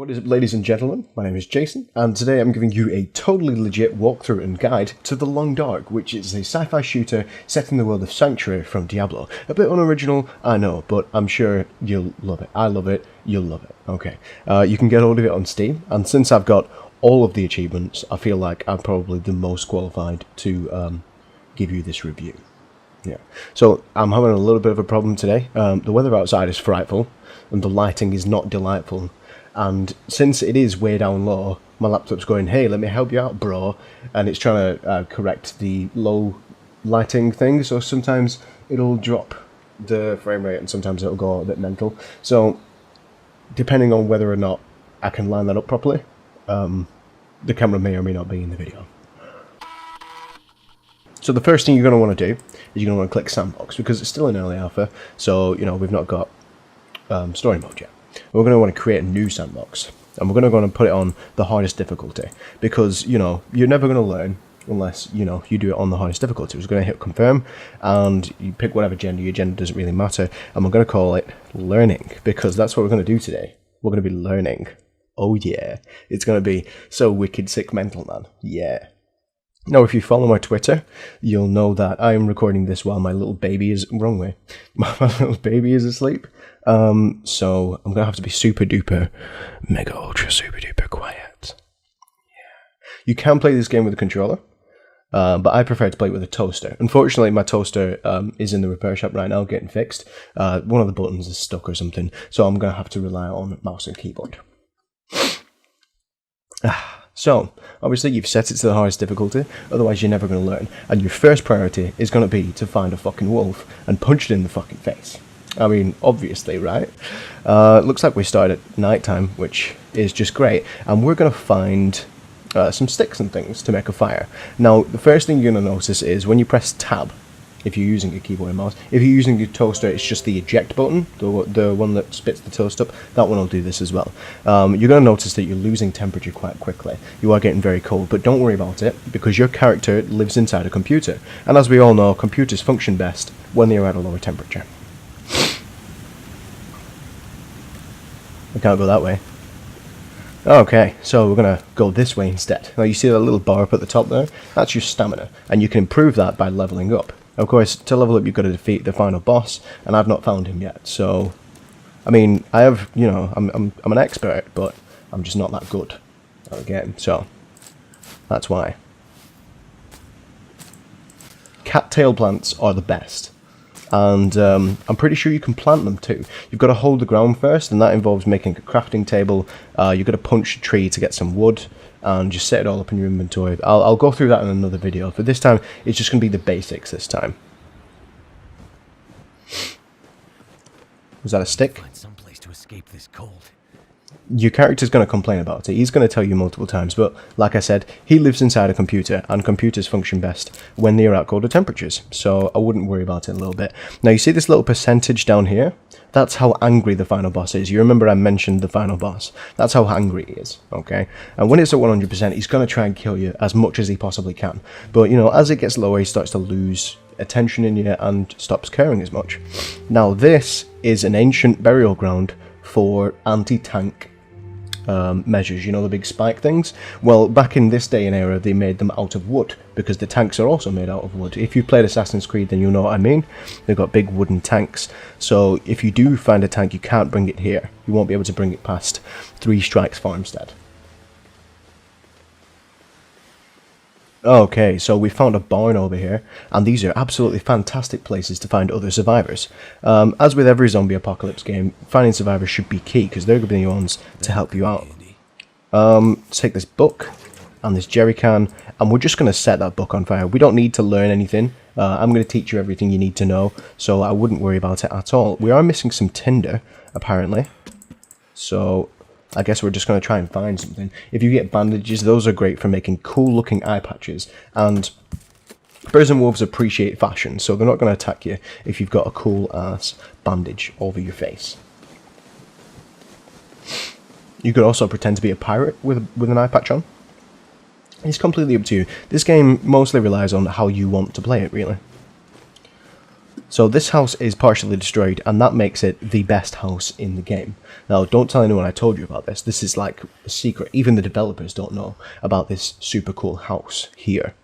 What is up, ladies and gentlemen? My name is Jason, and today I'm giving you a totally legit walkthrough and guide to The Long Dark, which is a sci-fi shooter set in the world of Sanctuary from Diablo. A bit unoriginal, I know, but I'm sure you'll love it. I love it, you'll love it. Okay, you can get hold of it on Steam, and since I've got all of the achievements, I feel like I'm probably the most qualified to give you this review. Yeah, so I'm having a little bit of a problem today. The weather outside is frightful, and the lighting is not delightful. And since it is way down low, my laptop's going, hey, let me help you out, bro. And it's trying to correct the low lighting thing, so sometimes it'll drop the frame rate and sometimes it'll go a bit mental. So, depending on whether or not I can line that up properly, the camera may or may not be in the video. So the first thing you're going to want to do is you're going to want to click Sandbox, because it's still in early alpha, so, you know, we've not got story mode yet. We're going to want to create a new sandbox, and we're going to go and put it on the hardest difficulty, because, you know, you're never going to learn unless, you know, you do it on the hardest difficulty. We're going to hit confirm, and you pick whatever gender. Your gender doesn't really matter, and we're going to call it learning, because that's what we're going to do today. We're going to be learning. Oh yeah, it's going to be so wicked sick mental, man. Yeah. Now, if you follow my Twitter, you'll know that I am recording this while my little baby is wrong way. My little baby is asleep. So I'm gonna have to be super duper, mega ultra super duper quiet. Yeah. You can play this game with a controller, but I prefer to play it with a toaster. Unfortunately, my toaster is in the repair shop right now getting fixed. One of the buttons is stuck or something, so I'm gonna have to rely on mouse and keyboard. So, obviously you've set it to the hardest difficulty, otherwise you're never going to learn, and your first priority is going to be to find a fucking wolf and punch it in the fucking face. I mean, obviously, right? Looks like we start at night time, which is just great, and we're going to find some sticks and things to make a fire. Now, the first thing you're going to notice is when you press tab, if you're using a keyboard and mouse. If you're using your toaster, it's just the eject button, the one that spits the toast up. That one will do this as well. You're going to notice that you're losing temperature quite quickly. You are getting very cold, but don't worry about it, because your character lives inside a computer. And as we all know, computers function best when they are at a lower temperature. I can't go that way. Okay, so we're going to go this way instead. Now you see that little bar up at the top there? That's your stamina, and you can improve that by leveling up. Of course, to level up, you've got to defeat the final boss, and I've not found him yet. So, I mean, I have, you know, I'm an expert, but I'm just not that good at the game. So, that's why. Cattail plants are the best, and I'm pretty sure you can plant them too. You've got to hold the ground first, and that involves making a crafting table. You've got to punch a tree to get some wood, and just set it all up in your inventory. I'll go through that in another video, but this time it's just going to be the basics this time. Was that a stick? Find some place to escape this cold. Your character's going to complain about it. He's going to tell you multiple times, but like I said, he lives inside a computer, and computers function best when they're at colder temperatures, so I wouldn't worry about it a little bit. Now, you see this little percentage down here? That's how angry the final boss is. You remember I mentioned the final boss. That's how angry he is, okay? And when it's at 100%, he's going to try and kill you as much as he possibly can. But, you know, as it gets lower, he starts to lose attention in you and stops caring as much. Now, this is an ancient burial ground for anti-tank measures, you know, the big spike things. Well, back in this day and era, they made them out of wood, because the tanks are also made out of wood. If you've played Assassin's Creed, then you'll know what I mean. They've got big wooden tanks, so if you do find a tank, you can't bring it here. You won't be able to bring it past 3 Strikes Farmstead. Okay, so we found a barn over here, and these are absolutely fantastic places to find other survivors. As with every zombie apocalypse game, finding survivors should be key, because they're going to be the ones to help you out. Take this book and this jerry can, and we're just going to set that book on fire. We don't need to learn anything. I'm going to teach you everything you need to know, so I wouldn't worry about it at all. We are missing some tinder, apparently, so I guess we're just going to try and find something. If you get bandages, those are great for making cool looking eye patches, and birds and wolves appreciate fashion, so they're not going to attack you if you've got a cool ass bandage over your face. You could also pretend to be a pirate with an eye patch on. It's completely up to you. This game mostly relies on how you want to play it, really. So this house is partially destroyed, and that makes it the best house in the game. Now, don't tell anyone I told you about this. This is like a secret. Even the developers don't know about this super cool house here.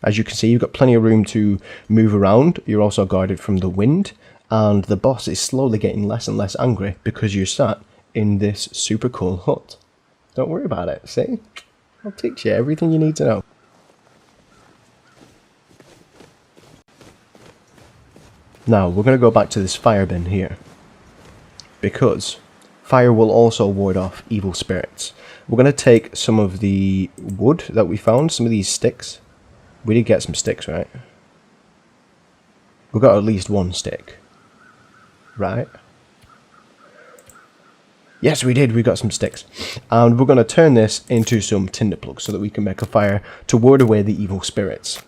As you can see, you've got plenty of room to move around. You're also guarded from the wind, and the boss is slowly getting less and less angry because you're sat in this super cool hut. Don't worry about it, see? I'll teach you everything you need to know. Now, we're going to go back to this fire bin here, because fire will also ward off evil spirits. We're going to take some of the wood that we found, some of these sticks. We did get some sticks, right? We got at least one stick, right? Yes, we did. We got some sticks. And we're going to turn this into some tinder plugs so that we can make a fire to ward away the evil spirits.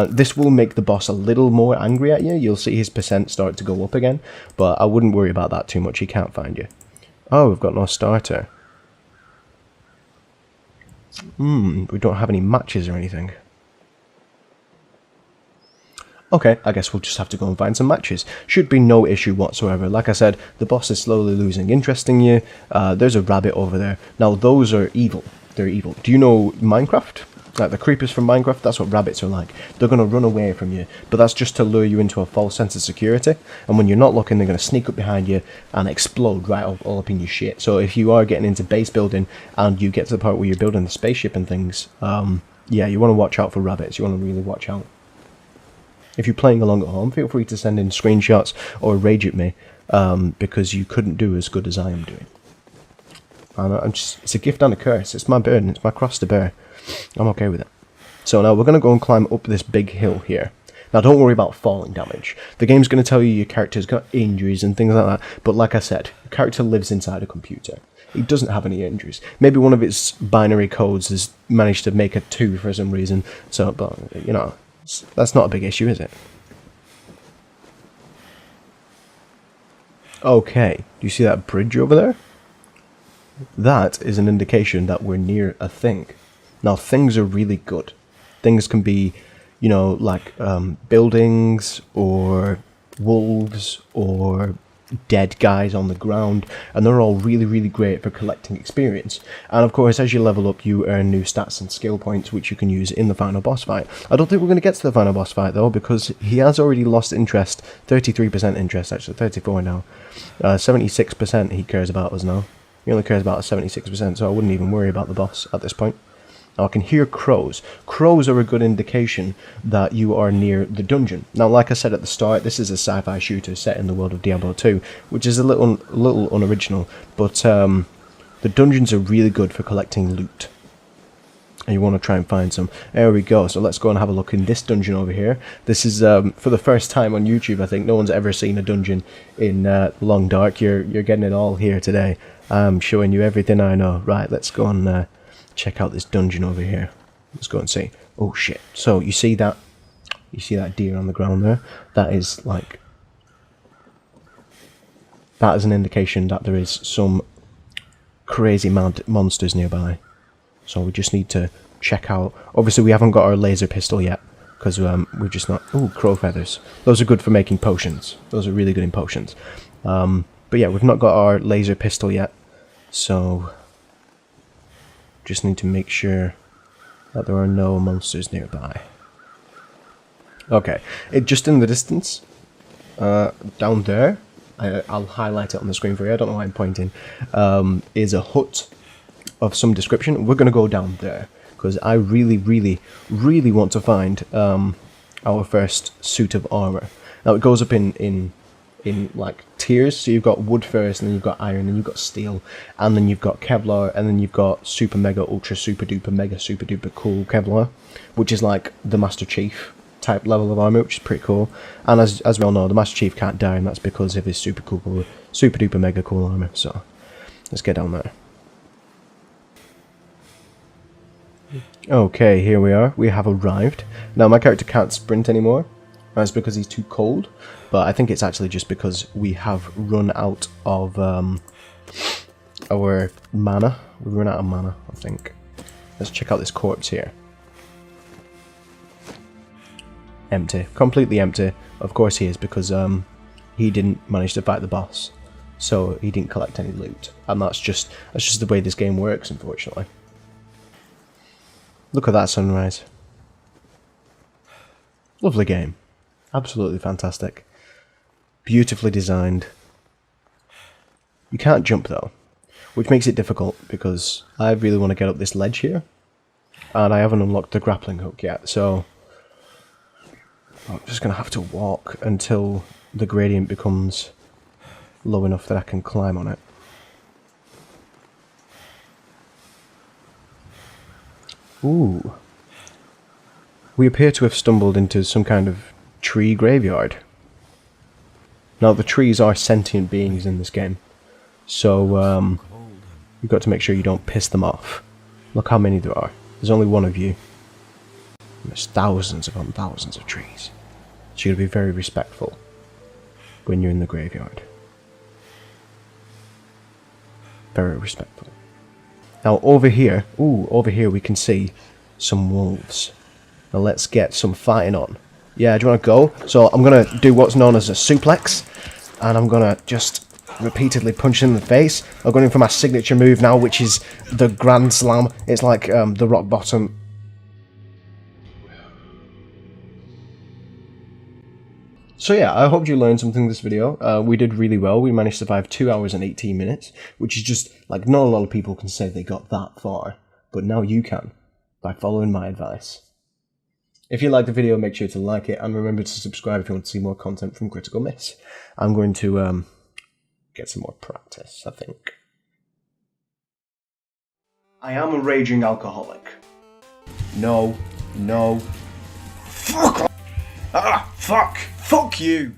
This will make the boss a little more angry at you. You'll see his percent start to go up again. But I wouldn't worry about that too much. He can't find you. Oh, we've got no starter. We don't have any matches or anything. Okay, I guess we'll just have to go and find some matches. Should be no issue whatsoever. Like I said, the boss is slowly losing interest in you. There's a rabbit over there. Now, those are evil. They're evil. Do you know Minecraft? Like the creepers from Minecraft? That's what rabbits are like. They're going to run away from you, but that's just to lure you into a false sense of security. And when you're not looking, they're going to sneak up behind you and explode right all up in your shit. So if you are getting into base building and you get to the part where you're building the spaceship and things, yeah, you want to watch out for rabbits. You want to really watch out. If you're playing along at home, feel free to send in screenshots or rage at me, because you couldn't do as good as I am doing. And it's a gift and a curse. It's my burden. It's my cross to bear. I'm okay with it. So now we're going to go and climb up this big hill here. Now don't worry about falling damage. The game's going to tell you your character's got injuries and things like that. But like I said, the character lives inside a computer. He doesn't have any injuries. Maybe one of its binary codes has managed to make a 2 for some reason. So, but, you know, that's not a big issue, is it? Okay, do you see that bridge over there? That is an indication that we're near a thing. Now, things are really good. Things can be, you know, like buildings or wolves or dead guys on the ground, and they're all really, really great for collecting experience. And of course, as you level up, you earn new stats and skill points, which you can use in the final boss fight. I don't think we're going to get to the final boss fight, though, because he has already lost interest. 33% interest, actually, 34 now. 76% he cares about us now. He only cares about 76%, so I wouldn't even worry about the boss at this point. Now, I can hear crows. Crows are a good indication that you are near the dungeon. Now, like I said at the start, this is a sci-fi shooter set in the world of Diablo 2, which is a little unoriginal, but the dungeons are really good for collecting loot. And you want to try and find some. There we go. So let's go and have a look in this dungeon over here. This is, for the first time on YouTube, I think. No one's ever seen a dungeon in Long Dark. You're getting it all here today. I'm showing you everything I know. Right, let's go and check out this dungeon over here. Let's go and see. Oh shit. So you see that deer on the ground there? That is like, that is an indication that there is some crazy monsters nearby. So we just need to check out. Obviously we haven't got our laser pistol yet, because we're just not. Ooh, crow feathers. Those are good for making potions. Those are really good in potions. But yeah, we've not got our laser pistol yet, so just need to make sure that there are no monsters nearby. Okay, just in the distance, down there, I'll highlight it on the screen for you, I don't know why I'm pointing, is a hut of some description. We're going to go down there, because I really, really, really want to find our first suit of armor. Now it goes up in like tiers, so you've got wood first, and then you've got iron, and then you've got steel, and then you've got Kevlar, and then you've got super mega ultra super duper mega super duper cool Kevlar, which is like the Master Chief type level of armor, which is pretty cool. And as we all know, the Master Chief can't die, and that's because of his super duper mega cool armor. So let's get down there. Okay, here we are. We have arrived. Now my character can't sprint anymore. That's because he's too cold, but I think it's actually just because we have run out of our mana. We've run out of mana, I think. Let's check out this corpse here. empty, completely empty. Of course he is, because he didn't manage to fight the boss, so he didn't collect any loot, and that's just the way this game works, unfortunately. Look at that sunrise. Lovely game, absolutely fantastic, beautifully designed. You can't jump though, which makes it difficult because I really want to get up this ledge here, and I haven't unlocked the grappling hook yet, so I'm just going to have to walk until the gradient becomes low enough that I can climb on it. Ooh. We appear to have stumbled into some kind of tree graveyard. Now, the trees are sentient beings in this game, so you've got to make sure you don't piss them off. Look how many there are. There's only one of you. There's thousands upon thousands of trees. So you've got to be very respectful when you're in the graveyard. Very respectful. Now over here, over here we can see some wolves. Now let's get some fighting on. Yeah, do you want to go? So I'm going to do what's known as a suplex, and I'm going to just repeatedly punch in the face. I'm going in for my signature move now, which is the Grand Slam. It's like the rock bottom. So yeah, I hope you learned something in this video. We did really well. We managed to survive 2 hours and 18 minutes, which is just, like, not a lot of people can say they got that far. But now you can, by following my advice. If you liked the video, make sure to like it, and remember to subscribe if you want to see more content from Critical Miss. I'm going to get some more practice, I think. I am a raging alcoholic. No. Fuck! Ah, fuck! Fuck you!